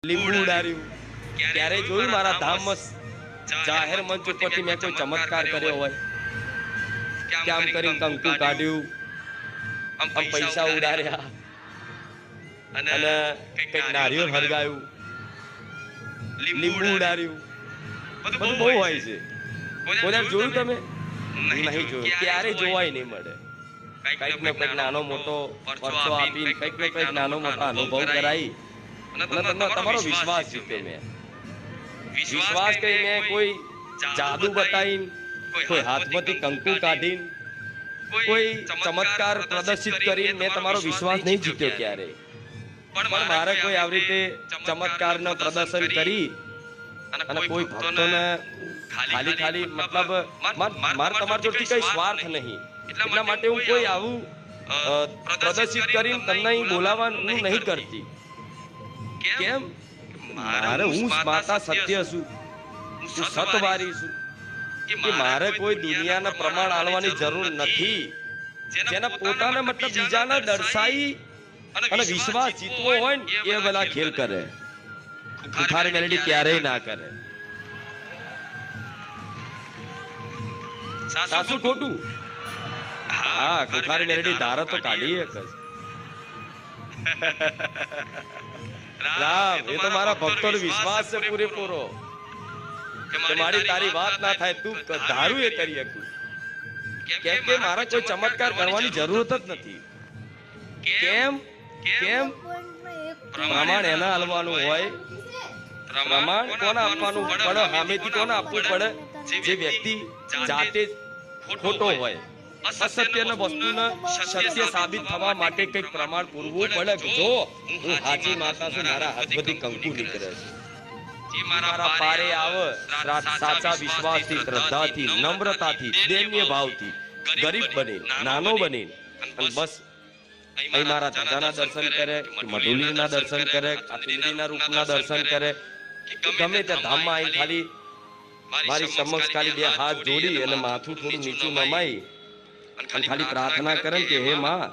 લીંબુ ઉડાડ્યું ક્યારે જોયું મારા ધામમાં જાહેર મંચ ઉપરથી મેં કોઈ ચમત્કાર કર્યો હોય કે આમ કરીને કંકુ કાઢ્યું આમ પૈસા ઉડાડ્યા અને કઈક નારિયેળ હરગાયું લીંબુ ઉડાડ્યું બધું બહુ હોય છે કોઈ જોયું તમે નહીં જોયું ક્યારે જોવાય નહીં મળે કઈક ને કઈક નાનો મોટો પરચો આપીને કઈક ને કઈક નાનો મોટો અનુભવ કરાવી તમારો વિશ્વાસ જીત્યો મેં વિશ્વાસ કરી મેં કોઈ જાદુ બતાવીને કોઈ હાથમાંથી કંકુ કાઢીને કોઈ ચમત્કાર પ્રદર્શિત કરીને મેં તમારો વિશ્વાસ નહીં જીત્યો ક્યારે પણ મારે કોઈ આવી રીતે ચમત્કારનું પ્રદર્શન કરી અને કોઈ ભક્તોને ખાલી મતલબ મારે તમારા જોડથી કઈ સ્વાર્થ નહીં એટલા માટે હું કોઈ આવું પ્રદર્શિત કરીને તમને બોલાવવાનું નહીં કરતી કેમ મારે હું માતા સત્ય છું હું સતવારી છું કે મારે કોઈ દુનિયાના પ્રમાણ આલવાની જરૂર નથી જેના પોતાના મતલબ બીજાને દર્શાવી અને વિશ્વાસ જીતવો હોય ને એ બધા ખેલ કરે ખુખારી મેલેડી ક્યારેય ના કરે સાસુ ખોટું હા ખુખારી મેલેડી ધારા તો કાઢી એક રામ એ તો મારા ભક્તોનો વિશ્વાસ છે પૂરેપૂરો કે મારી તારી વાત ના થાય તું ધારું એ કરી શકું કેમ કે મારા કોઈ ચમત્કાર કરવાની જરૂરત જ નથી કેમ કેમ પ્રમાણ એના હાલવાનું હોય પ્રમાણ કોને આપવાનું પડે સામેથી કોને આપવું પડે જે વ્યક્તિ જાતે ખોટો હોય અસત્યના વસ્તુને સત્ય સાબિત થવા માટે કઈક પ્રમાણ પૂરવું પડે જો હું હાજી માતા છું મારા હાથમાંથી કંકુ નીકળે છે મારા પારે આવે સાચા વિશ્વાસથી શ્રદ્ધાથી નમ્રતાથી દૈન્ય ભાવથી ગરીબ બની નાનો બની અને બસ અહીં મારા દાદાના દર્શન કરે મઢુલીના દર્શન કરે આતિંદ્રીના રૂપના દર્શન કરે ગમે તે ધામમાં આવીને ખાલી મારી સમક્ષ ખાલી બે હાથ જોડી અને માથું થોડું નીચું નમાઈ ખાલી પ્રાર્થના કરે કે હે માં